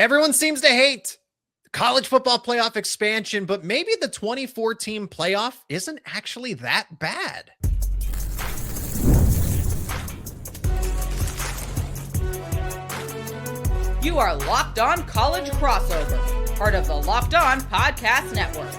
Everyone seems to hate college football playoff expansion, but maybe the 2014 playoff isn't actually that bad. You are Locked On College Crossover, part of the Locked On Podcast Network.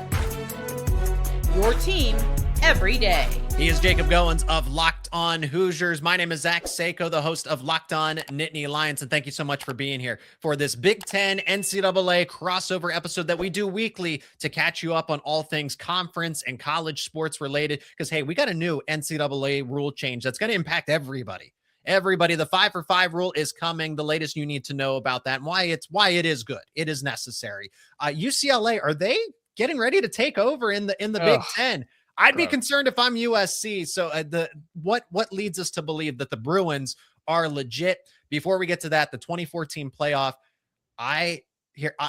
Your team every day. He is Jacob Goins of Locked On Hoosiers. My name is Zach Seyko, the host of Locked On Nittany Lions, and thank you so much for being here for this Big Ten NCAA crossover episode that we do weekly to catch you up on all things conference and college sports related. Because, hey, we got a new NCAA rule change that's going to impact everybody. Everybody, the 5-for-5 rule is coming. The latest you need to know about that and why it is good. It is necessary. UCLA, are they getting ready to take over in the Big Ten? I'd be concerned if I'm USC. So what leads us to believe that the Bruins are legit? Before we get to that, the 2014 playoff, I'm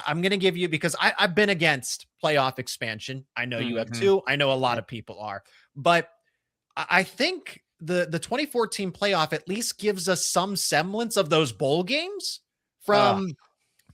going to give you, because I've been against playoff expansion. I know you have too. I know a lot of people are, but I think the 2014 playoff at least gives us some semblance of those bowl games from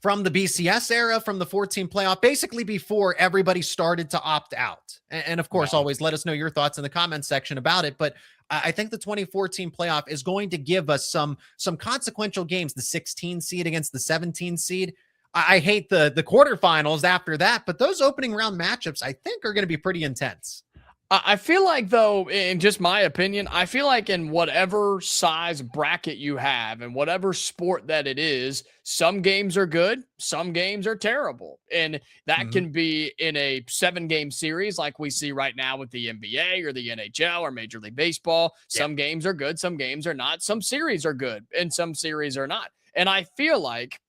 the BCS era, from the 14 playoff, basically before everybody started to opt out. And of course, always let us know your thoughts in the comments section about it. But I think the 2014 playoff is going to give us some consequential games, the 16 seed against the 17 seed. I hate the quarterfinals after that, but those opening round matchups, I think, are going to be pretty intense. I feel like, though, in just my opinion, I feel like in whatever size bracket you have and whatever sport that it is, some games are good, some games are terrible. And that can be in a 7-game series like we see right now with the NBA or the NHL or Major League Baseball. Some games are good, some games are not. Some series are good and some series are not. And I feel like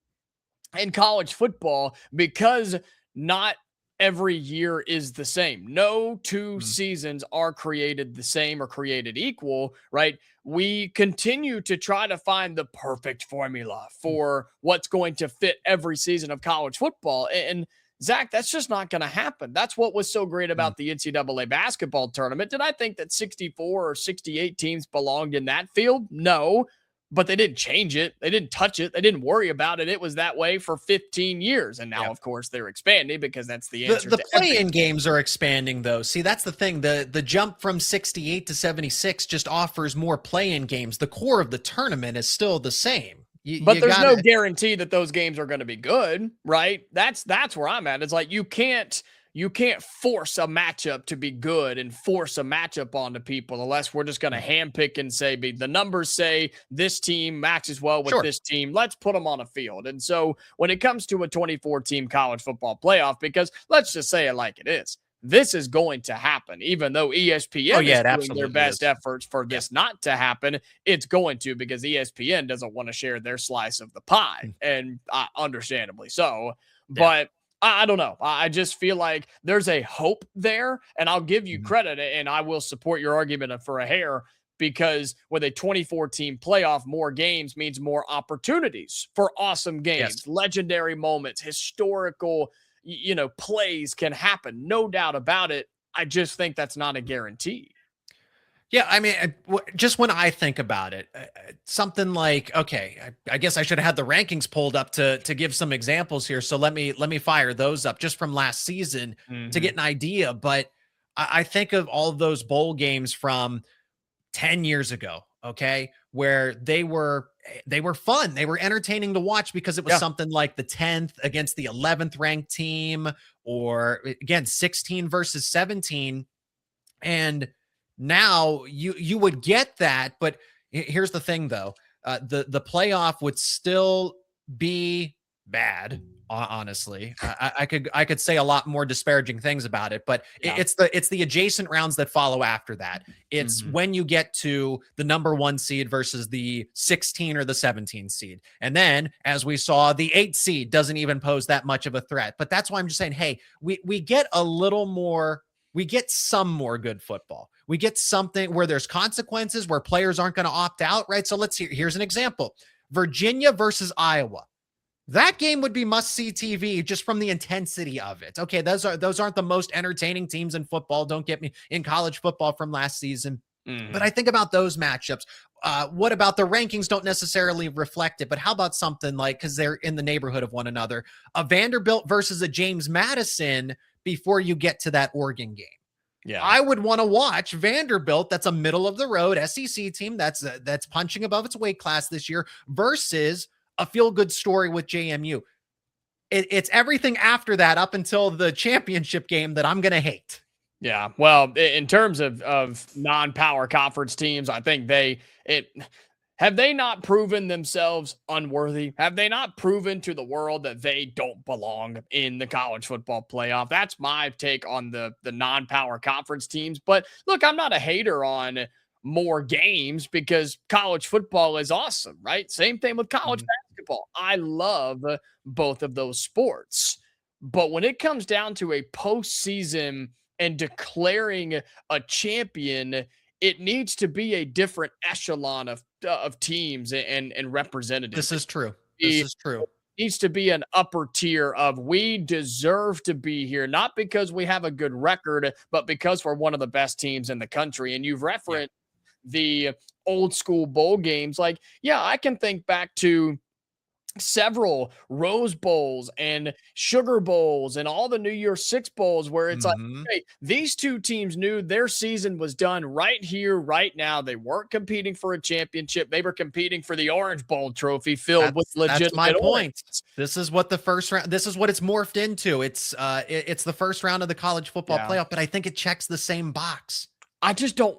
in college football, because not every year is the same. No two seasons are created the same or created equal, right? We continue to try to find the perfect formula for what's going to fit every season of college football. And Zach, that's just not going to happen. That's what was so great about the NCAA basketball tournament. Did I think that 64 or 68 teams belonged in that field? No. But they didn't change it. They didn't touch it. They didn't worry about it. It was that way for 15 years. And now, of course, they're expanding because that's the answer. The play-in games are expanding, though. See, that's the thing. The jump from 68 to 76 just offers more play-in games. The core of the tournament is still the same. But there's no guarantee that those games are going to be good, right? That's where I'm at. It's like you can't force a matchup to be good and force a matchup onto people unless we're just going to handpick and say, the numbers say this team matches well with this team. Let's put them on a field. And so when it comes to a 24-team college football playoff, because let's just say it like it is, this is going to happen, even though ESPN is doing their best efforts for this not to happen. It's going to, because ESPN doesn't want to share their slice of the pie, and understandably so. But I don't know. I just feel like there's a hope there, and I'll give you credit, and I will support your argument for a hair, because with a 24-team playoff, more games means more opportunities for awesome games, legendary moments, historical, plays can happen. No doubt about it. I just think that's not a guarantee. Yeah, I mean, just when I think about it, something like, okay, I guess I should have had the rankings pulled up to give some examples here. So let me fire those up just from last season to get an idea. But I think of all of those bowl games from 10 years ago, okay, where they were fun. They were entertaining to watch because it was something like the 10th against the 11th ranked team, or again, 16 versus 17. And now you would get that, but here's the thing, though. The playoff would still be bad. Honestly, I could say a lot more disparaging things about it, but it's the adjacent rounds that follow after that. It's when you get to the number 1 seed versus the 16 or the 17 seed. And then, as we saw, the 8 seed doesn't even pose that much of a threat. But that's why I'm just saying, hey, we get a little more. We get some more good football. We get something where there's consequences, where players aren't going to opt out, right? So here's an example. Virginia versus Iowa. That game would be must-see TV just from the intensity of it. Okay, those aren't the most entertaining teams in football. Don't get me in college football from last season. But I think about those matchups. What about the rankings don't necessarily reflect it, but how about something like, because they're in the neighborhood of one another, a Vanderbilt versus a James Madison before you get to that Oregon game? Yeah, I would want to watch Vanderbilt. That's a middle of the road SEC team that's punching above its weight class this year versus a feel good story with JMU. It's everything after that up until the championship game that I'm going to hate. Yeah. Well, in terms of non-power conference teams, I think have they not proven themselves unworthy? Have they not proven to the world that they don't belong in the college football playoff? That's my take on the non-power conference teams. But look, I'm not a hater on more games because college football is awesome, right? Same thing with college basketball. I love both of those sports. But when it comes down to a postseason and declaring a champion, it needs to be a different echelon of teams and representatives. This is true. This is true. It needs to be an upper tier of we deserve to be here, not because we have a good record, but because we're one of the best teams in the country. And you've referenced the old school bowl games. Like, yeah, I can think back to several Rose Bowls and Sugar Bowls and all the New Year's Six Bowls where it's like, hey, these two teams knew their season was done right here, right now. They weren't competing for a championship. They were competing for the Orange Bowl trophy filled with legitimate. That's my point. Oranges. This is what the first round, this is what it's morphed into. It's the first round of the college football playoff, but I think it checks the same box. I just don't,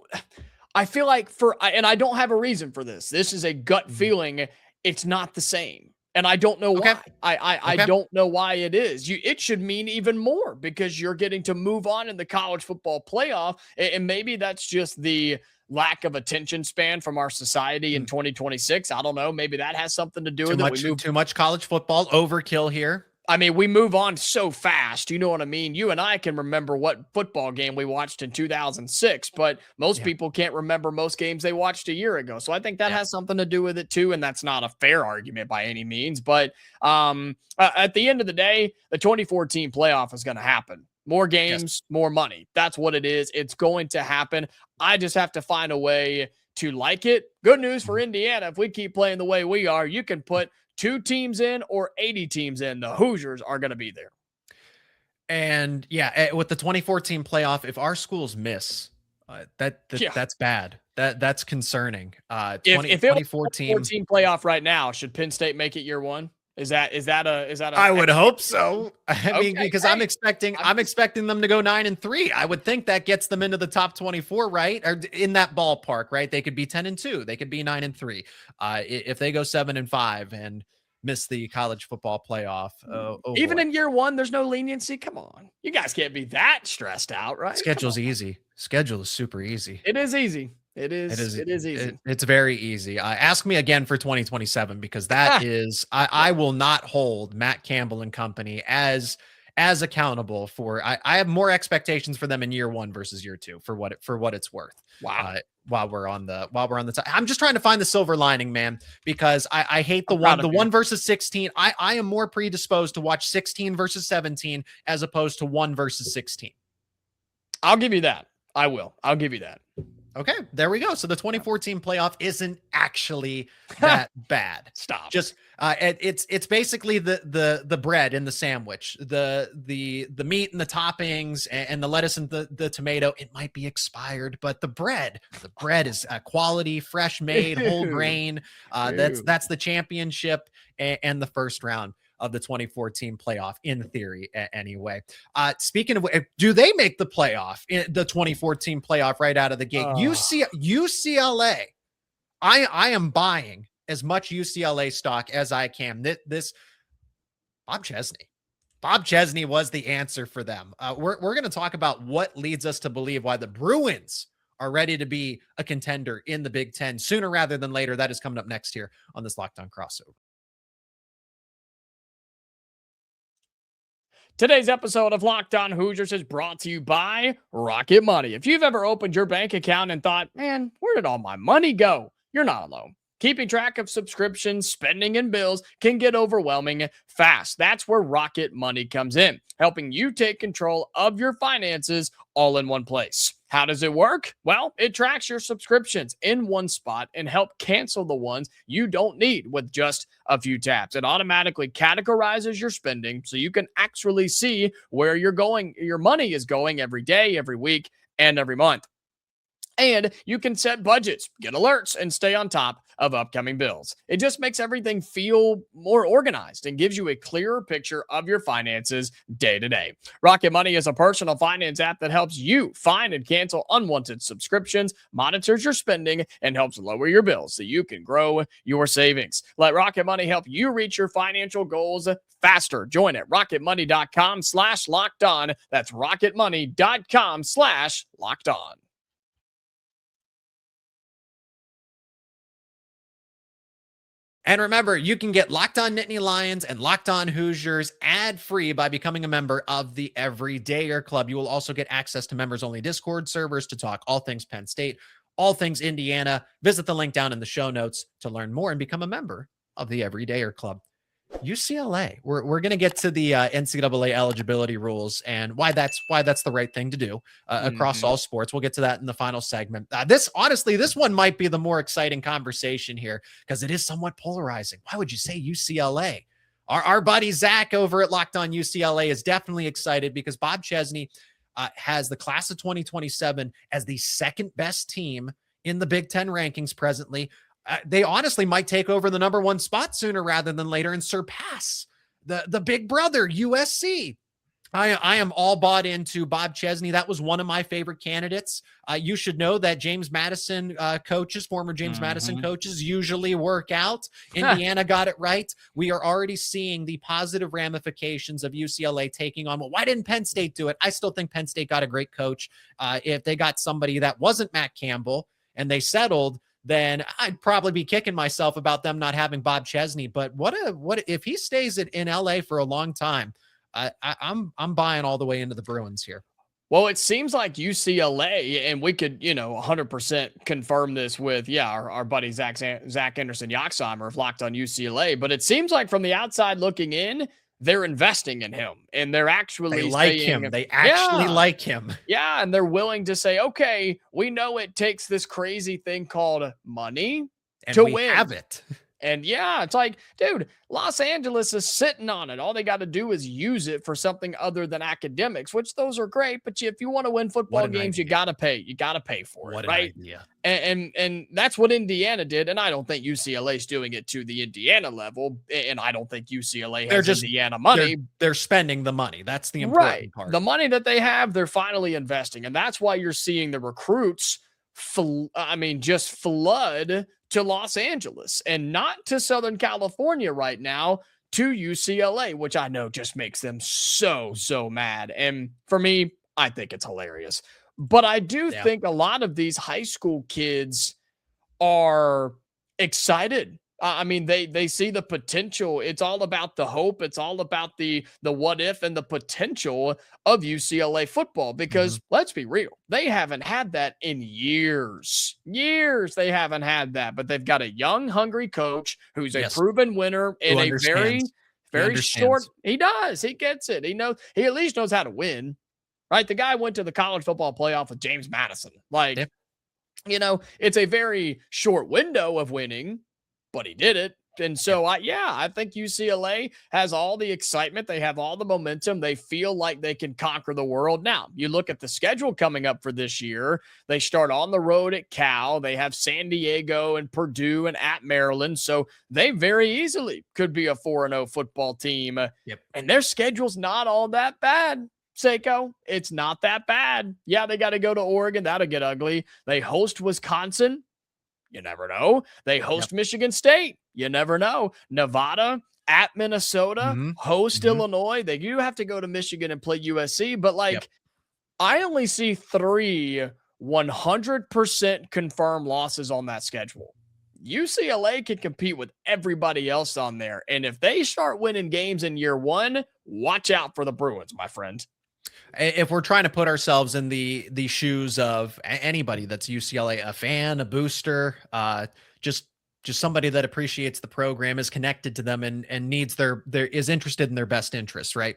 I feel like and I don't have a reason for this. This is a gut feeling. It's not the same. And I don't know why. I don't know why it is. It should mean even more because you're getting to move on in the college football playoff. And maybe that's just the lack of attention span from our society in 2026. I don't know. Maybe that has something to do with it. Too much college football, overkill here. I mean, we move on so fast. You know what I mean? You and I can remember what football game we watched in 2006, but most people can't remember most games they watched a year ago. So I think that has something to do with it too. And that's not a fair argument by any means. But at the end of the day, the 2014 playoff is going to happen. More games, more money. That's what it is. It's going to happen. I just have to find a way to like it. Good news for Indiana. If we keep playing the way we are, you can put 2 teams in or 80 teams in. The Hoosiers are going to be there. And with the 2014 playoff, if our schools miss, that's bad. That's concerning. If it was 2014 playoff right now, should Penn State make it year one? Is that I would hope so. I mean, because I'm expecting them to go 9-3. I would think that gets them into the top 24, right? Or in that ballpark, right? They could be 10-2. They could be 9-3. If they go 7-5 and miss the college football playoff, even in year one, there's no leniency. Come on, you guys can't be that stressed out, right? Schedule's easy. Schedule is super easy. It is easy. It is easy. It's very easy. Ask me again for 2027 because that is I will not hold Matt Campbell and company as accountable for. I have more expectations for them in year one versus year two for what it's worth. Wow. While we're on the top, I'm just trying to find the silver lining, man, because I hate the 1 versus 16. I am more predisposed to watch 16 versus 17 as opposed to 1 versus 16. I'll give you that. I'll give you that. Okay, there we go. So the 2014 playoff isn't actually that bad. Stop. Just it's basically the bread in the sandwich, the meat and the toppings and the lettuce and the tomato. It might be expired, but the bread is quality, fresh made, whole grain. That's the championship and the first round of the 2014 playoff in theory anyway. Speaking of, do they make the playoff in the 2014 playoff right out of the gate? UCLA, I am buying as much UCLA stock as I can. This Bob Chesney was the answer for them. We're going to talk about what leads us to believe why the Bruins are ready to be a contender in the Big Ten sooner rather than later. That is coming up next here on this Locked On Crossover. Today's episode of Locked On Hoosiers is brought to you by Rocket Money. If you've ever opened your bank account and thought, man, where did all my money go? You're not alone. Keeping track of subscriptions, spending, and bills can get overwhelming fast. That's where Rocket Money comes in, helping you take control of your finances all in one place. How does it work? Well, it tracks your subscriptions in one spot and help cancel the ones you don't need with just a few taps. It automatically categorizes your spending so you can actually see where your money is going every day, every week, and every month. And you can set budgets, get alerts, and stay on top of upcoming bills. It just makes everything feel more organized and gives you a clearer picture of your finances day to day. Rocket Money is a personal finance app that helps you find and cancel unwanted subscriptions, monitors your spending, and helps lower your bills so you can grow your savings. Let Rocket Money help you reach your financial goals faster. Join at rocketmoney.com/locked-on. That's rocketmoney.com/locked-on. And remember, you can get Locked On Nittany Lions and Locked On Hoosiers ad-free by becoming a member of the Everydayer Club. You will also get access to members-only Discord servers to talk all things Penn State, all things Indiana. Visit the link down in the show notes to learn more and become a member of the Everydayer Club. UCLA, we're going to get to the NCAA eligibility rules and why that's the right thing to do across all sports. We'll get to that in the final segment. This one might be the more exciting conversation here because it is somewhat polarizing. Why would you say UCLA? Our buddy Zach over at Locked On UCLA is definitely excited because Bob Chesney has the class of 2027 as the second best team in the Big Ten rankings presently. They honestly might take over the number one spot sooner rather than later and surpass the big brother USC. I am all bought into Bob Chesney. That was one of my favorite candidates. You should know that James Madison former James Madison coaches usually work out. Indiana got it right. We are already seeing the positive ramifications of UCLA taking on. Well, why didn't Penn State do it? I still think Penn State got a great coach. If they got somebody that wasn't Matt Campbell and they settled, then I'd probably be kicking myself about them not having Bob Chesney. But what if he stays in LA for a long time? I'm buying all the way into the Bruins here. Well, it seems like UCLA, and we could, 100% confirm this with, our buddy Zach Anderson Yoxheimer of Locked On UCLA. But it seems like from the outside looking in, they're investing in him and they're actually like him. They actually like him. Yeah. And they're willing to say, okay, we know it takes this crazy thing called money to win. Have it. And it's like, dude, Los Angeles is sitting on it. All they got to do is use it for something other than academics, which those are great. But if you want to win football games, you got to pay. You got to pay for it, right? And that's what Indiana did. And I don't think UCLA is doing it to the Indiana level. And I don't think UCLA has Indiana money. They're spending the money. That's the important part. The money that they have, they're finally investing. And that's why you're seeing the recruits just flood to Los Angeles and not to Southern California right now, to UCLA, which I know just makes them so mad. And for me, I think it's hilarious. But I do think a lot of these high school kids are excited. They see the potential. It's all about the hope. It's all about the what if and the potential of UCLA football because let's be real. They haven't had that in years. They haven't had that, but they've got a young, hungry coach who's a proven winner in a very short. He does. He gets it. He knows. He at least knows how to win, right? The guy went to the college football playoff with James Madison. It's a very short window of winning, but he did it. And so, I think UCLA has all the excitement. They have all the momentum. They feel like they can conquer the world. Now, you look at the schedule coming up for this year. They start on the road at Cal. They have San Diego and Purdue and at Maryland. So they very easily could be a 4-0 football team. And their schedule's not all that bad. Seyko, it's not that bad. Yeah, they got to go to Oregon. That'll get ugly. They host Wisconsin. You never know. They host Michigan State. You never know. Nevada at Minnesota, host Illinois. They do have to go to Michigan and play USC. But I only see 3 100% confirmed losses on that schedule. UCLA can compete with everybody else on there. And if they start winning games in year 1, watch out for the Bruins, my friend. If we're trying to put ourselves in the shoes of anybody that's UCLA, a fan, a booster, just somebody that appreciates the program, is connected to them and needs is interested in their best interests, right?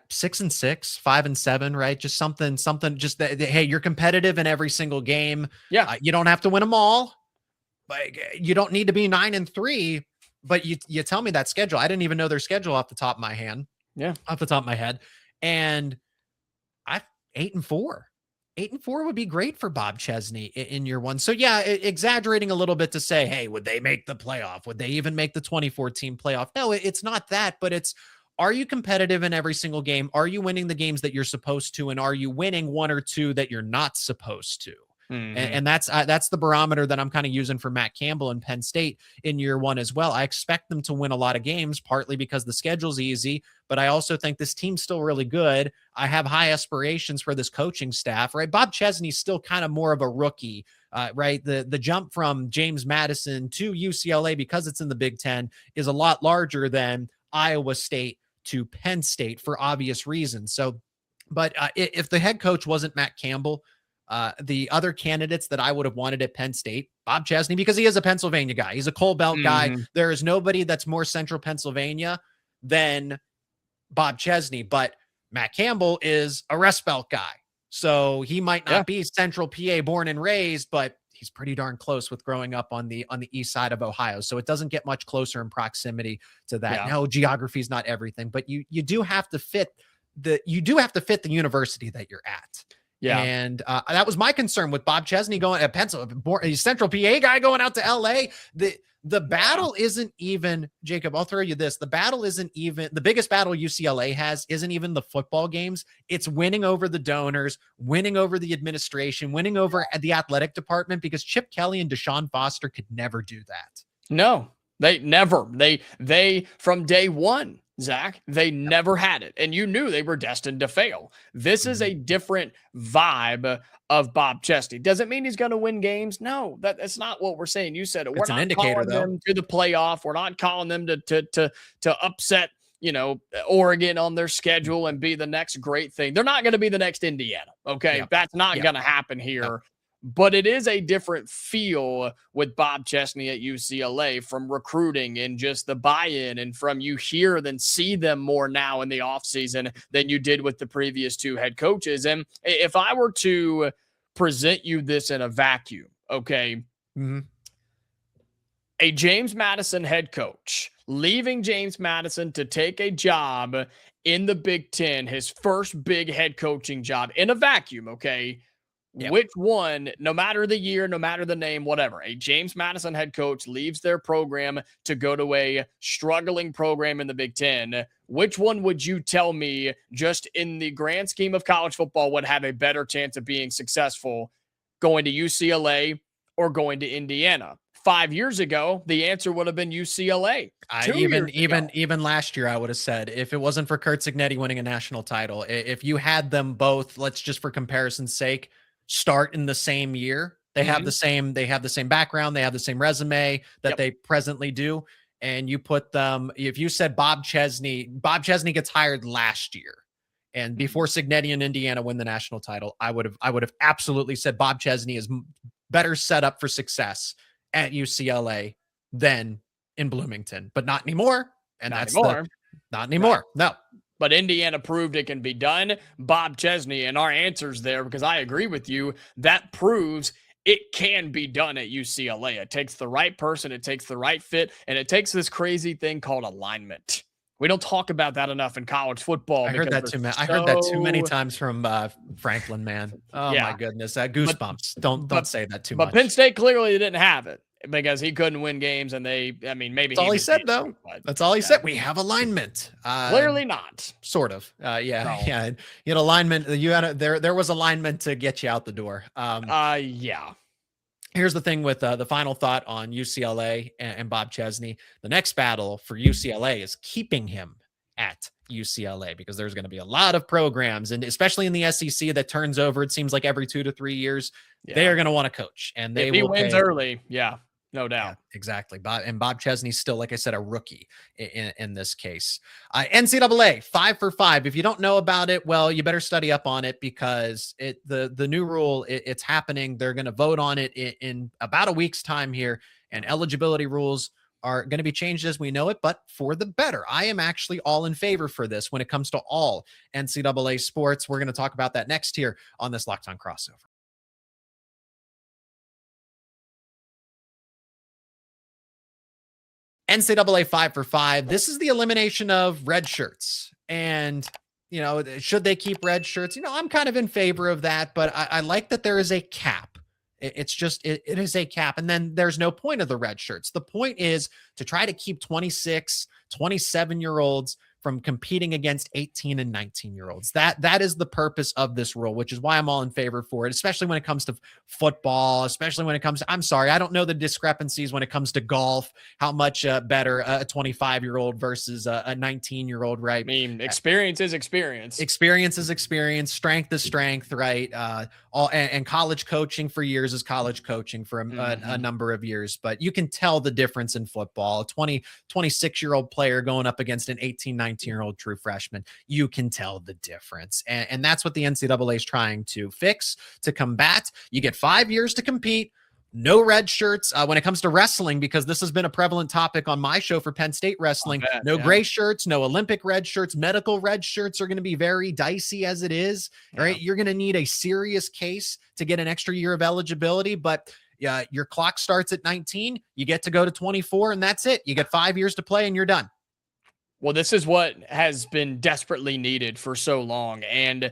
6-6, 5-7, right? Just something, just that, hey, you're competitive in every single game. Yeah. You don't have to win them all, but you don't need to be 9-3. But you tell me that schedule. I didn't even know their schedule off the top of my head. And 8-4. 8-4 would be great for Bob Chesney in year one. So yeah, exaggerating a little bit to say, hey, would they make the playoff? Would they even make the 2014 playoff? No, it's not that, but it's, are you competitive in every single game? Are you winning the games that you're supposed to? And are you winning one or two that you're not supposed to? And that's the barometer that I'm kind of using for Matt Campbell and Penn State in year one as well. I expect them to win a lot of games, partly because the schedule's easy, but I also think this team's still really good. I have high aspirations for this coaching staff, right? Bob Chesney's still kind of more of a rookie, right? The jump from James Madison to UCLA, because it's in the Big Ten, is a lot larger than Iowa State to Penn State for obvious reasons. So, but if the head coach wasn't Matt Campbell, the other candidates that I would have wanted at Penn State, Bob Chesney, because he is a Pennsylvania guy. He's a Coal Belt guy. There is nobody that's more central Pennsylvania than Bob Chesney, but Matt Campbell is a Rust Belt guy. So he might not be central PA born and raised, but he's pretty darn close with growing up on the east side of Ohio. So it doesn't get much closer in proximity to that. No, geography is not everything, but you do have to fit the university that you're at. Yeah. And that was my concern with Bob Chesney going at Pennsylvania, central PA guy going out to LA. The battle isn't even, Jacob, I'll throw you this. The battle isn't even, the biggest battle UCLA has isn't even the football games. It's winning over the donors, winning over the administration, winning over the athletic department, because Chip Kelly and Deshaun Foster could never do that. No, they never. They from day one, Zach, they never had it. And you knew they were destined to fail. This is a different vibe of Bob Chesney. Does it mean he's going to win games? No, that's not what we're saying. You said it. We're not calling them to the playoff. We're not calling them to upset, Oregon on their schedule and be the next great thing. They're not going to be the next Indiana. Okay. That's not going to happen here. No. But it is a different feel with Bob Chesney at UCLA, from recruiting and just the buy-in, and from you hear than see them more now in the offseason than you did with the previous two head coaches. And if I were to present you this in a vacuum, okay, a James Madison head coach leaving James Madison to take a job in the Big Ten, his first big head coaching job in a vacuum, okay? Yep. Which one, no matter the year, no matter the name, whatever, a James Madison head coach leaves their program to go to a struggling program in the Big Ten, which one would you tell me, just in the grand scheme of college football, would have a better chance of being successful, going to UCLA or going to Indiana? 5 years ago, the answer would have been UCLA. Even last year, I would have said, if it wasn't for Curt Cignetti winning a national title, if you had them both, let's just for comparison's sake, start in the same year. They have the same background, they have the same resume that they presently do. And you put them, if you said Bob Chesney gets hired last year, and before Cignetti and Indiana win the national title, I would have absolutely said Bob Chesney is better set up for success at UCLA than in Bloomington, but not anymore. And not anymore. Right. No. But Indiana proved it can be done. Bob Chesney, and our answers there, because I agree with you, that proves it can be done at UCLA. It takes the right person, it takes the right fit, and it takes this crazy thing called alignment. We don't talk about that enough in college football. I heard that too many times from Franklin, man. Oh my goodness, goosebumps. Don't say that too much. But Penn State clearly didn't have it, because he couldn't win games, and maybe that's all he said, though. That's all he said. We have alignment. Clearly not. Sort of. Yeah. You had alignment. There was alignment to get you out the door. Yeah. Here's the thing with the final thought on UCLA and Bob Chesney. The next battle for UCLA is keeping him at UCLA, because there's going to be a lot of programs, and especially in the SEC, that turns over, it seems like every 2 to 3 years. They are going to want to coach, and if he wins early. Yeah. No doubt. Yeah, exactly. Bob Chesney's still, like I said, a rookie in this case. NCAA 5 for 5. If you don't know about it, well, you better study up on it, because the new rule, it's happening. They're going to vote on it in about a week's time here, and eligibility rules are going to be changed as we know it, but for the better. I am actually all in favor for this when it comes to all NCAA sports. We're going to talk about that next here on this Locked On Crossover. NCAA 5 for 5. This is the elimination of red shirts. And, should they keep red shirts? I'm kind of in favor of that, but I like that there is a cap. It's just, it is a cap. And then there's no point of the red shirts. The point is to try to keep 26, 27-year-olds from competing against 18 and 19-year-olds. That is the purpose of this rule, which is why I'm all in favor for it, especially when it comes to football, especially when it comes to, I'm sorry, I don't know the discrepancies when it comes to golf, how much better a 25-year-old versus a 19-year-old, right? I mean, experience is experience. Experience is experience. Strength is strength, right? And college coaching for years is college coaching for a number of years. But you can tell the difference in football. A 26-year-old player going up against an 18, 19-year-old true freshman, you can tell the difference. And that's what the NCAA is trying to fix, to combat. You get 5 years to compete. No red shirts when it comes to wrestling, because this has been a prevalent topic on my show for Penn State wrestling. Gray shirts, no Olympic red shirts. Medical red shirts are going to be very dicey as it is, right? You're going to need a serious case to get an extra year of eligibility, but your clock starts at 19. You get to go to 24, and that's it. You get 5 years to play, and you're done. Well, this is what has been desperately needed for so long. And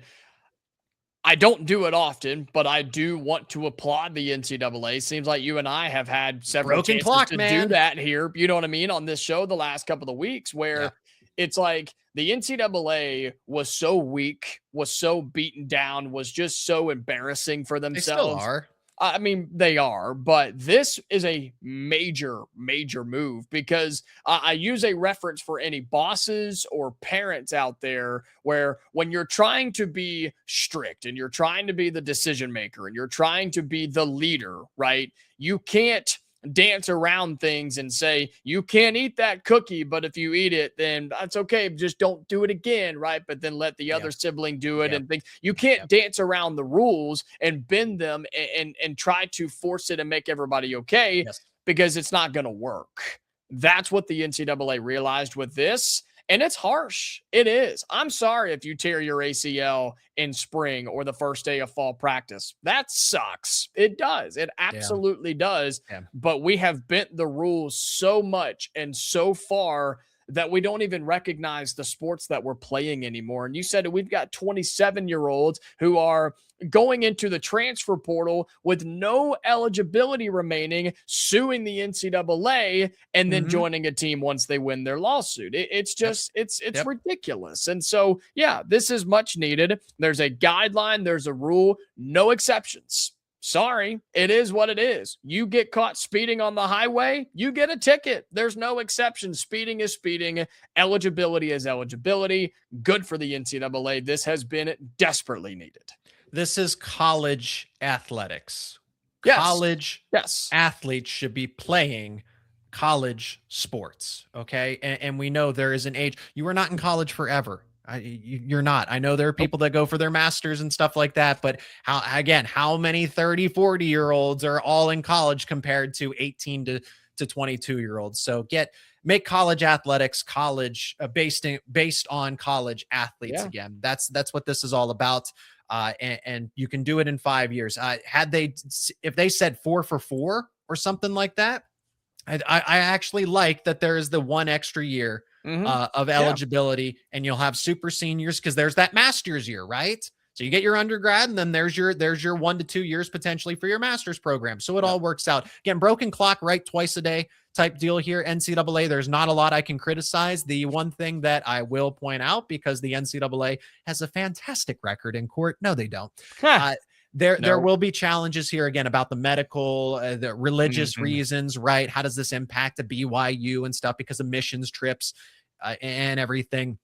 I don't do it often, but I do want to applaud the NCAA. Seems like you and I have had several chances to do that here. You know what I mean? On this show the last couple of weeks, where it's like the NCAA was so weak, was so beaten down, was just so embarrassing for themselves. They still are. I mean, they are, but this is a major, major move, because I use a reference for any bosses or parents out there where when you're trying to be strict and you're trying to be the decision maker and you're trying to be the leader, right? You can't dance around things and say, you can't eat that cookie, but if you eat it, then that's okay. Just don't do it again, right? But then let the other sibling do it and things. You can't dance around the rules and bend them and try to force it and make everybody okay, because it's not going to work. That's what the NCAA realized with this. And it's harsh. It is. I'm sorry if you tear your ACL in spring or the first day of fall practice. That sucks. It does. It absolutely does. Yeah. But we have bent the rules so much and so far that we don't even recognize the sports that we're playing anymore. And you said we've got 27-year-olds who are going into the transfer portal with no eligibility remaining, suing the NCAA, and then joining a team once they win their lawsuit. It's just, it's ridiculous. And so, this is much needed. There's a guideline, there's a rule, no exceptions. Sorry, it is what it is. You get caught speeding on the highway, you get a ticket. There's no exception. Speeding is speeding. Eligibility is eligibility. Good for the NCAA. This has been desperately needed. This is college athletics. Yes. College athletes should be playing college sports, okay? And we know there is an age. You are not in college forever. You're not. I know there are people that go for their masters and stuff like that, but how many 30, 40-year-olds are all in college compared to 18 to 22-year-olds? So make college athletics college based on college athletes again. That's what this is all about. And you can do it in 5 years. If they said 4 for 4 or something like that, I actually like that there is the one extra year of eligibility, and you'll have super seniors because there's that master's year, right? So you get your undergrad, and then there's your 1 to 2 years potentially for your master's program. So it all works out. Again, broken clock, right? Twice a day type deal here. NCAA, there's not a lot I can criticize. The one thing that I will point out, because the NCAA has a fantastic record in court. No, they don't. There will be challenges here again about the medical, the religious reasons, right? How does this impact the BYU and stuff because of missions trips and everything?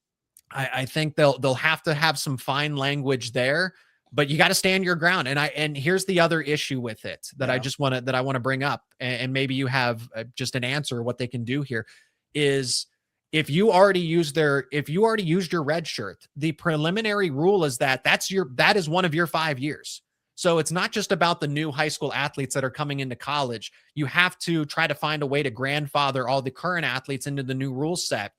I think they'll have to have some fine language there, but you got to stand your ground. And here's the other issue with it that I want to bring up, and maybe you have just an answer what they can do here is if you already used your red shirt, the preliminary rule is that is one of your 5 years. So it's not just about the new high school athletes that are coming into college. You have to try to find a way to grandfather all the current athletes into the new rule set.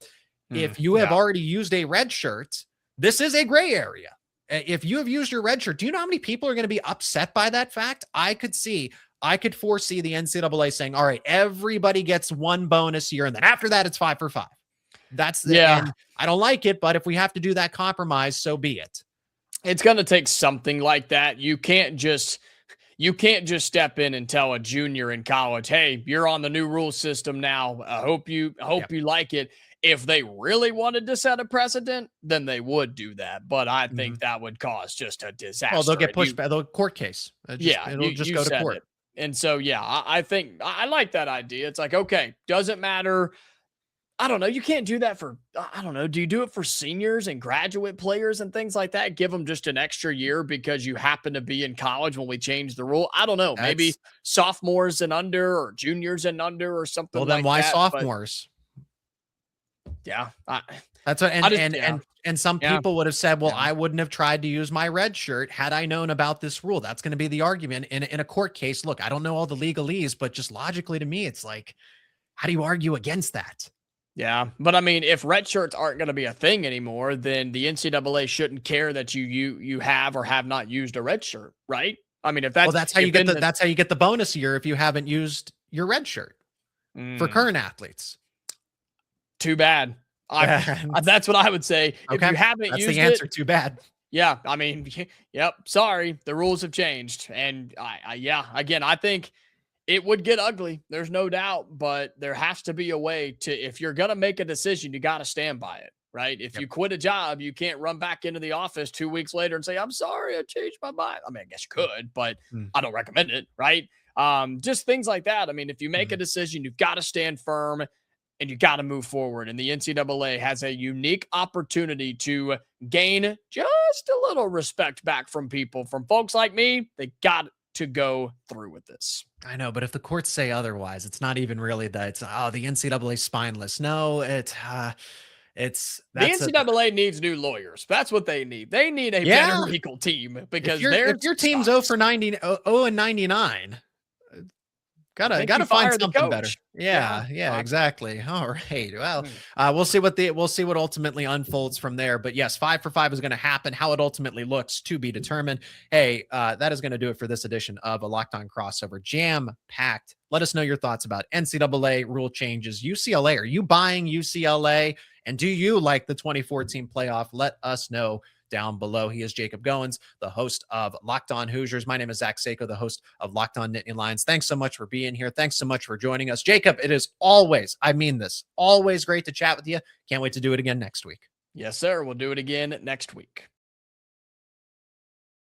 If you have already used a red shirt, this is a gray area. If you have used your red shirt, do you know how many people are going to be upset by that fact? I could foresee the NCAA saying, all right, everybody gets one bonus year. And then after that, it's 5 for 5. And I don't like it, but if we have to do that compromise, so be it. It's going to take something like that. You can't just step in and tell a junior in college, hey, you're on the new rule system now. I hope you like it. If they really wanted to set a precedent, then they would do that. But I think that would cause just a disaster. Well, they'll get pushed by the court case. It'll just go to court. And so, I think I like that idea. It's like, okay, doesn't matter. I don't know. You can't do that for, I don't know. Do you do it for seniors and graduate players and things like that? Give them just an extra year because you happen to be in college when we change the rule. I don't know. Maybe sophomores and under or juniors and under or something like that. Well, then why sophomores? Yeah. That's what, and some people would have said, well, I wouldn't have tried to use my red shirt had I known about this rule. That's going to be the argument in a court case. Look, I don't know all the legalese, but just logically to me, it's like, how do you argue against that? Yeah. But I mean, if red shirts aren't going to be a thing anymore, then the NCAA shouldn't care that you have or have not used a red shirt, right? I mean, that's how you get the bonus year if you haven't used your red shirt for current athletes. Too bad. That's what I would say. Okay. If you haven't That's used the answer. it, too bad. Yeah. I mean, yep. Sorry. The rules have changed. And again, I think it would get ugly. There's no doubt, but there has to be a way to, if you're going to make a decision, you got to stand by it, right? If you quit a job, you can't run back into the office 2 weeks later and say, I'm sorry, I changed my mind. I mean, I guess you could, but I don't recommend it, right? Just things like that. I mean, if you make a decision, you've got to stand firm and you got to move forward. And the NCAA has a unique opportunity to gain just a little respect back from people, from folks like me. They got to go through with this. I know, but if the courts say otherwise, it's not even really that. It's the NCAA spineless. No, the NCAA needs new lawyers. That's what they need. They need a better legal team because if your team's 0-99, gotta find something better. Yeah, exactly. All right. Well, we'll see what ultimately unfolds from there. But yes, 5 for 5 is going to happen. How it ultimately looks to be determined. Hey, that is going to do it for this edition of a Locked On Crossover, jam-packed. Let us know your thoughts about NCAA rule changes. UCLA, are you buying UCLA? And do you like the 2014 playoff? Let us know down below. He is Jacob Goins, the host of Locked On Hoosiers. My name is Zach Seyko, the host of Locked On Nittany Lions. Thanks so much for being here. Thanks so much for joining us. Jacob, it is always great to chat with you. Can't wait to do it again next week. Yes, sir. We'll do it again next week.